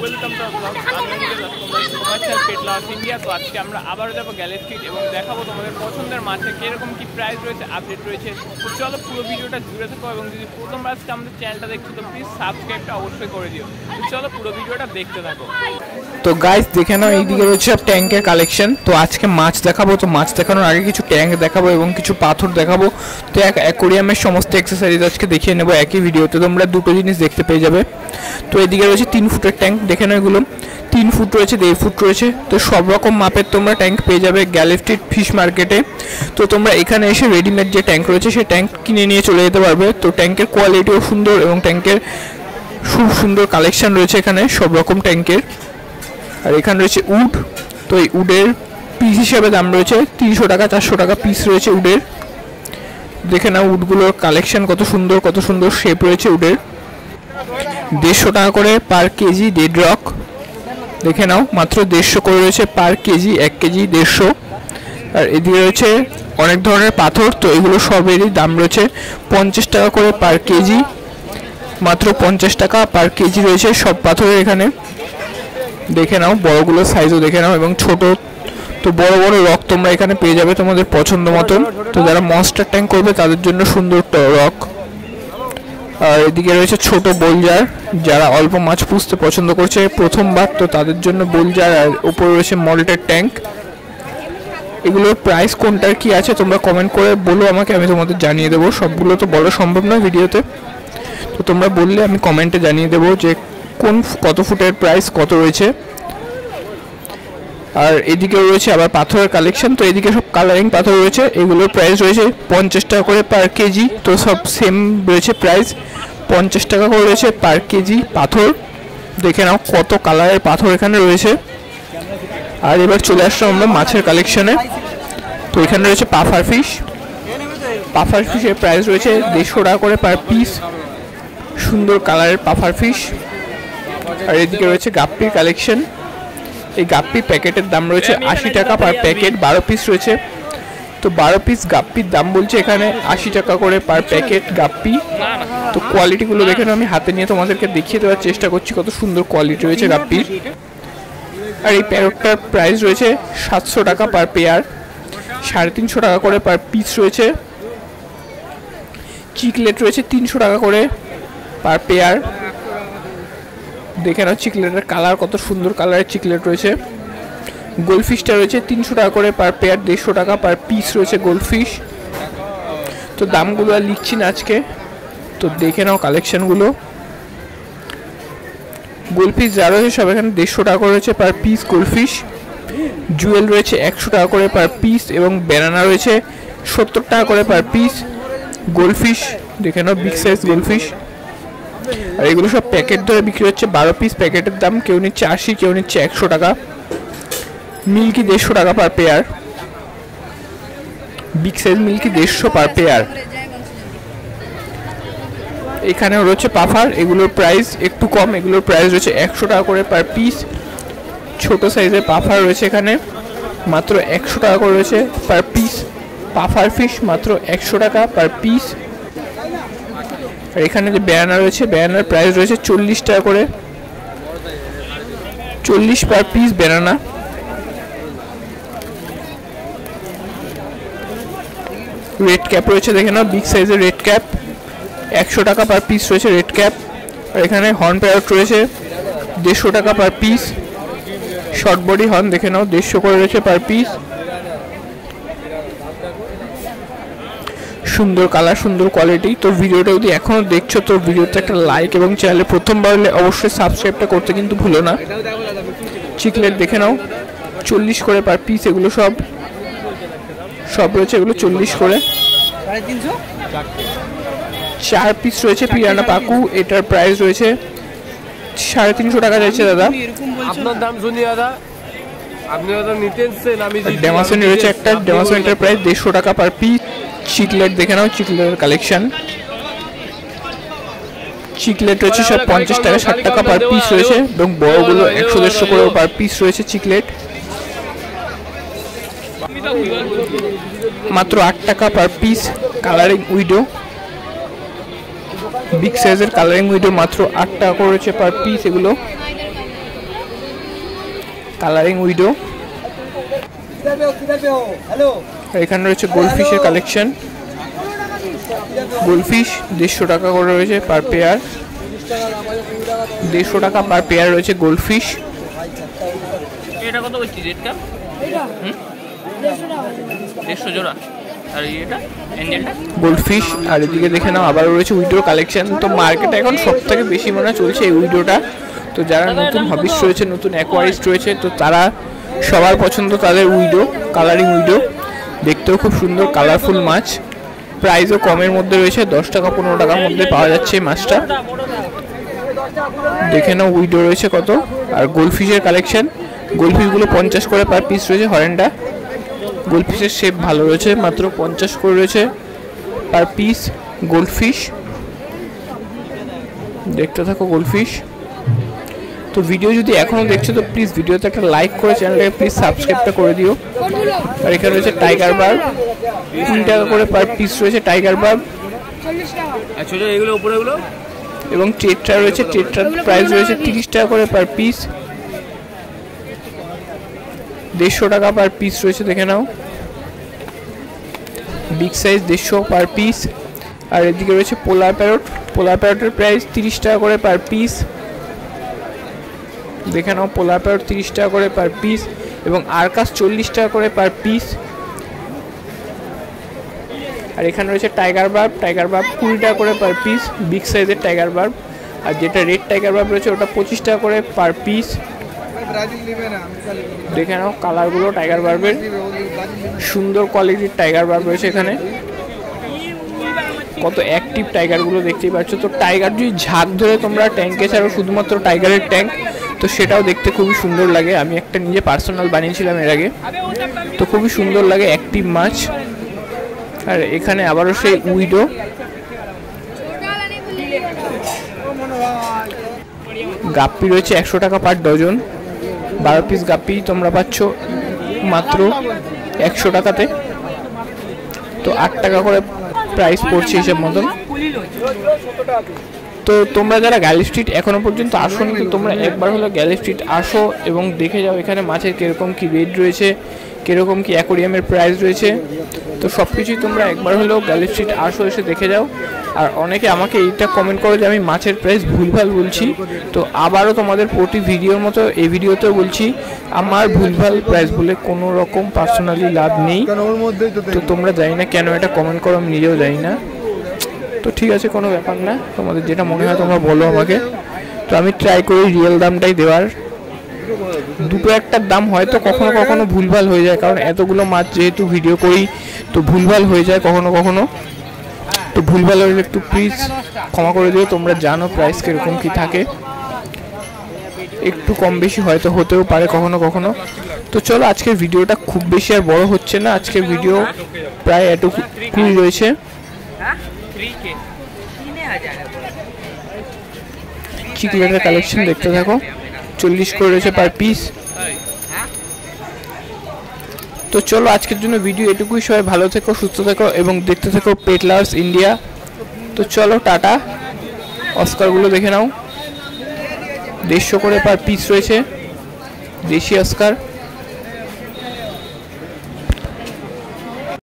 Welcome to blog. আমি পেট loss India. তো আজকে আমরা আবারও যাবো গ্যালেরি স্ট্রিট এবং দেখাবো তোমাদের পছন্দের মাছে কীরকম কী প্রাইস রয়েছে, আপডেট রয়েছে। তো চলো পুরো ভিডিওটা জুড়ে থাকো এবং যদি প্রথমবার আজকে আমাদের চ্যানেলটা দেখছো তো প্লিজ সাবস্ক্রাইবটা অবশ্যই করে দিও। তো চলো পুরো ভিডিওটা দেখতে থাকো। তো গাইস দেখে নাও, এইদিকে রয়েছে সব ট্যাঙ্কের কালেকশন। তো আজকে মাছ দেখাবো। তো মাছ দেখানোর আগে কিছু ট্যাঙ্ক দেখাবো এবং কিছু পাথর দেখাবো। তো অ্যাকোরিয়ামের সমস্ত এক্সেসরিজ আজকে দেখিয়ে নেবো একই ভিডিওতে। তোমরা দুটো জিনিস দেখতে পেয়ে যাবে। তো এদিকে রয়েছে 3 ফুটের ট্যাঙ্ক, দেখে নাও এগুলো 3 ফুট রয়েছে, 1.5 ফুট রয়েছে। তো সব রকম মাপের তোমরা ট্যাঙ্ক পেয়ে যাবে গ্যালেরি স্ট্রিট ফিশ মার্কেটে। তো তোমরা এখানে এসে রেডিমেড যে ট্যাঙ্ক রয়েছে সেই ট্যাঙ্ক কিনে নিয়ে চলে যেতে পারবে। তো ট্যাঙ্কের কোয়ালিটিও সুন্দর এবং ট্যাঙ্কের খুব সুন্দর কালেকশন রয়েছে এখানে সব রকম ট্যাঙ্কের। আর এখানে রয়েছে উড। তো এই উডের পিস হিসাবে দাম রয়েছে 300 টাকা, 400 টাকা পিস রয়েছে উডের। দেখে নাও উডগুলোর কালেকশন কত সুন্দর শেপ রয়েছে উডের। 150 টাকা করে পার কেজি ডেড রক। দেখে নাও মাত্র 150 করে রয়েছে পার কেজি, 1 কেজি 150। আর এদিকে রয়েছে অনেক ধরনের পাথর। তো এগুলো সবেরই দাম রয়েছে 50 টাকা করে পার কেজি, মাত্র 50 টাকা পার কেজি রয়েছে সব পাথরের এখানে। দেখে নাও বড়গুলোর সাইজও দেখে নাও এবং ছোট। তো বড় বড় রক তোমরা এখানে পেয়ে যাবে তোমাদের পছন্দ মতন। তো যারা মনস্টার ট্যাঙ্ক করবে তাদের জন্য সুন্দর রক। আর এদিকে রয়েছে ছোট বোলজার, যারা অল্প মাছ পুষতে পছন্দ করছে প্রথমবার তো তাদের জন্য বোলজার। আর উপরে রয়েছে মল্টের ট্যাঙ্ক। এগুলোর প্রাইস কোনটার কি আছে তোমরা কমেন্ট করে বলো আমাকে, আমি তোমাদের জানিয়ে দেবো। সবগুলো তো বলা সম্ভব নয় ভিডিওতে, তো তোমরা বললে আমি কমেন্টে জানিয়ে দেবো যে কত ফুটের প্রাইস কত রয়েছে। আর এদিকে রয়েছে আবার পাথরের কালেকশন। তো এদিকে সব কালারিং পাথর রয়েছে, এগুলোর প্রাইস রয়েছে 50 টাকা করে পার কেজি। তো সব সেম রয়েছে প্রাইস, 50 টাকা করে রয়েছে পার কেজি পাথর। দেখে নাও কত কালারের পাথর এখানে রয়েছে। আর এবার চলে আসলাম আমরা মাছের কালেকশনে। তো এখানে রয়েছে পাফার ফিশ। পাফার ফিশের প্রাইস রয়েছে 150 টাকা করে পার পিস, সুন্দর কালারের পাফার ফিশ। আর এদিকে রয়েছে গাপ্পির কালেকশন। এই গাপ্পি প্যাকেটের দাম রয়েছে 80 টাকা পার প্যাকেট, 12 পিস রয়েছে। তো 12 পিস গাপ্পির দাম বলছে এখানে 80 টাকা করে পার প্যাকেট গাপ্পি। তো কোয়ালিটিগুলো দেখে আমি হাতে নিয়ে তোমাদেরকে দেখিয়ে দেওয়ার চেষ্টা করছি কত সুন্দর কোয়ালিটি রয়েছে গাপ্পির। আর এই প্যারটটার প্রাইস রয়েছে 700 টাকা পার পেয়ার, 350 টাকা করে পার পিস রয়েছে। চিকলেট রয়েছে 300 টাকা করে পার পেয়ার। দেখে নাও চিকলেটের কালার কত সুন্দর কালারের চিকলেট রয়েছে। গোলফিশটা রয়েছে 300 টাকা করে পার পেয়ার, 150 টাকা পার পিস রয়েছে গোলফিশ। তো দামগুলো আর লিখছি না আজকে, তো দেখে নাও কালেকশনগুলো। গোলফিশ যা রয়েছে সব এখানে 150 টাকা করে রয়েছে পার পিস গোলফিশ। জুয়েল রয়েছে 100 টাকা করে পার পিস এবং ব্যানানা রয়েছে 70 টাকা করে পার পিস। গোলফিশ দেখে নাও বিগ সাইজ গোলফিশ। আর এগুলো সব প্যাকেট ধরে বিক্রি হচ্ছে, 12 পিস প্যাকেটের দাম কেউ নিচ্ছে 80, কেউ নিচ্ছে 100 টাকা। মিল্কি 150 টাকা per pair, big size milky 150 per pair. এখানেও রয়েছে পাফার, এগুলোর প্রাইস একটু কম, এগুলোর প্রাইস রয়েছে 100 টাকা করে পার পিস। ছোট সাইজের পাফার রয়েছে এখানে মাত্র 100 টাকা করে রয়েছে পার পিস। পাফার ফিশ মাত্র 100 টাকা পার পিস। আর এখানে যে ব্যানানা রয়েছে, ব্যানানার প্রাইস রয়েছে 40 টাকা করে, 40 per piece banana. Red cap রয়েছে দেখে নাও বিগ সাইজের রেড ক্যাপ, 100 টাকা পার পিস রয়েছে রেড ক্যাপ। আর এখানে হর্ন প্যারট রয়েছে 150 টাকা per piece. Short body horn দেখে নাও 150 করে রয়েছে পার পিস। সুন্দর কালার, সুন্দর কোয়ালিটি। তো ভিডিওটা যদি এখনও দেখছো তো ভিডিওতে একটা লাইক এবং চ্যানেলে প্রথমবার হলে অবশ্যই সাবস্ক্রাইবটা করতে কিন্তু ভুলো না। চিকলেট দেখে নাও 40 করে পার পিস, এগুলো সব রয়েছে এগুলো 40 করে। 4 পিস রয়েছে পিরানা পাকু, এটার প্রাইস রয়েছে 350 টাকা যাচ্ছে দাদা। আপনার দাম শুনি দাদা, আপনি দাদা নিতেন আমি ড্যামাসন রয়েছে একটা, ড্যামাসনটার প্রাইস 150 টাকা পার পিস। চিকলেট দেখে নাও চিকলেটের কালেকশন। চিকলেট রয়েছে সব 50 টাকা 60 টাকা পার পিস রয়েছে এবং বড়গুলো 100-150 করে পার পিস রয়েছে চিকলেট। মাত্র 8 টাকা per piece colouring widow, big সাইজের কালারিং উইডো মাত্র 8 টাকা করে রয়েছে পার পিস। এগুলো কালারিং উইডো। এখানে রয়েছে গোল্ডফিশের কালেকশন। গোল্ডফিশ 150 টাকা করে রয়েছে পার পেয়ার, 150 টাকা পার পেয়ার রয়েছে গোল্ডফিশ। এটা কত বলছি রেটটা? 150 জোড়া। আর এটা এঞ্জেলটা গোল্ডফিশ। আর এদিকে দেখে নাও আবার রয়েছে উইডোর কালেকশন। তো মার্কেটে এখন সবথেকে বেশি মনে চলছে এই উইডোটা। তো যারা নতুন হবিস রয়েছে, নতুন অ্যাকোয়ারিস্ট রয়েছে, তো তারা সবার পছন্দ তাদের উইডো, কালারিং উইডো। দেখতেও খুব সুন্দর কালারফুল মাছ। প্রাইসও কমের মধ্যে রয়েছে, 10 টাকা 15 টাকার মধ্যে পাওয়া যাচ্ছে এই মাছটা। দেখে নাও উইডো রয়েছে কত। আর গোল্ডফিশের কালেকশন, গোল্ডফিশগুলো 50 করে পার পিস রয়েছে। হরেন্ডা গোল্ডফিশের শেপ ভালো রয়েছে, মাত্র 50 করে রয়েছে পার পিস গোল্ডফিশ। দেখতে থাকো গোল্ডফিশ। তো ভিডিও যদি এখনও দেখছো তো প্লিজ ভিডিওতে একটা লাইক করে চ্যানেলটাকে প্লিজ সাবস্ক্রাইবটা করে দিও। আর এখানে রয়েছে টাইগার বার্ব, 3 টাকা করে পার পিস রয়েছে টাইগার বার্ব। এবং টেট্রা রয়েছে, টেট্রার প্রাইস রয়েছে 30 টাকা করে পার পিস, 150 টাকা পার পিস রয়েছে। দেখে নাও বিগ সাইজ 150 পার পিস। আর এদিকে রয়েছে পোলার প্যারট, পোলার প্যারটের প্রাইস 30 টাকা করে পার পিস। দেখে নাও পোলার প্যারট 30 টাকা করে পার পিস এবং আরকাস 40 টাকা করে পার পিস। আর এখানে রয়েছে টাইগার বার্ব, টাইগার বার্ব 20 টাকা করে পার পিস, বিগ সাইজের টাইগার বার্ব। আর যেটা রেড টাইগার বার্ব রয়েছে ওটা 25 টাকা করে পার পিস। দেখে নাও কালারগুলো টাইগার বার্বের, সুন্দর কোয়ালিটির টাইগার বার্ব রয়েছে এখানে। কত অ্যাক্টিভ টাইগারগুলো দেখতেই পাচ্ছ। তো টাইগার যদি ঝাঁক ধরে তোমরা ট্যাঙ্কে ছাড়ো, শুধুমাত্র টাইগারের ট্যাঙ্ক, তো সেটাও দেখতে খুবই সুন্দর লাগে। আমি একটা নিজে পার্সোনাল বানিয়েছিলাম এর আগে, তো খুবই সুন্দর লাগে অ্যাক্টিভ মাছ। আর এখানে আবারও সেই উইডো, গাপ্পি রয়েছে 100 টাকা পার ডজন, 12 পিস গাপ্পি তোমরা পাচ্ছ মাত্র 100 টাকাতে। তো 8 টাকা করে প্রাইস পড়ছে হিসাব মতন। তো তোমরা যারা গ্যালি স্ট্রিট এখনো পর্যন্ত আসোনি, তো তোমরা একবার হলো গ্যালি স্ট্রিট আসো এবং দেখে যাও এখানে মাছের কীরকম কী রেট রয়েছে, কীরকম কী অ্যাকোরিয়ামের প্রাইস রয়েছে। তো সব কিছুই তোমরা একবার হলেও গ্যালি স্ট্রিট আসো, এসে দেখে যাও। আর অনেকে আমাকে এইটা কমেন্ট করো যে আমি মাছের প্রাইস ভুলভাল বলছি। তো আবারও তোমাদের প্রতি ভিডিওর মতো এই ভিডিওতেও বলছি, আমার ভুলভাল প্রাইস বলে কোনো রকম পার্সোনালি লাভ নেই। তো তোমরা জানি না কেন এটা কমেন্ট করো, আমি নিজেও জানি না। তো ঠিক আছে, কোনো ব্যাপার না, তোমাদের যেটা মনে হয় তোমরা বলো আমাকে। তো আমি ট্রাই করি রিয়েল দামটাই দেওয়ার। দুটো একটার দাম হয়তো কখনো কখনো ভুলভাল হয়ে যায়, কারণ এতগুলো মাছ যেহেতু ভিডিও করি তো ভুলভাল হয়ে যায় কখনো কখনো। তো ভুলভাল হলে একটু প্লিজ ক্ষমা করে দিও। তোমরা জানো প্রাইস কীরকম কী থাকে, একটু কম বেশি হয়তো হতেও পারে কখনো কখনো। তো চলো আজকের ভিডিওটা খুব বেশি আর বড় হচ্ছে না, আজকের ভিডিও প্রায় এটুকুই রয়েছে। চিকলেটের কালেকশন দেখতে থাকো, 40 করে রয়েছে পার পিস। তো চলো আজকের জন্য ভিডিও এটুকুই। সবাই ভালো থেকো, সুস্থ থেকো এবং দেখতে থাকো পেট লাভার্স ইন্ডিয়া। তো চলো টাটা। অস্কারগুলো দেখে নাও, 150 করে পার পিস রয়েছে দেশি অস্কার।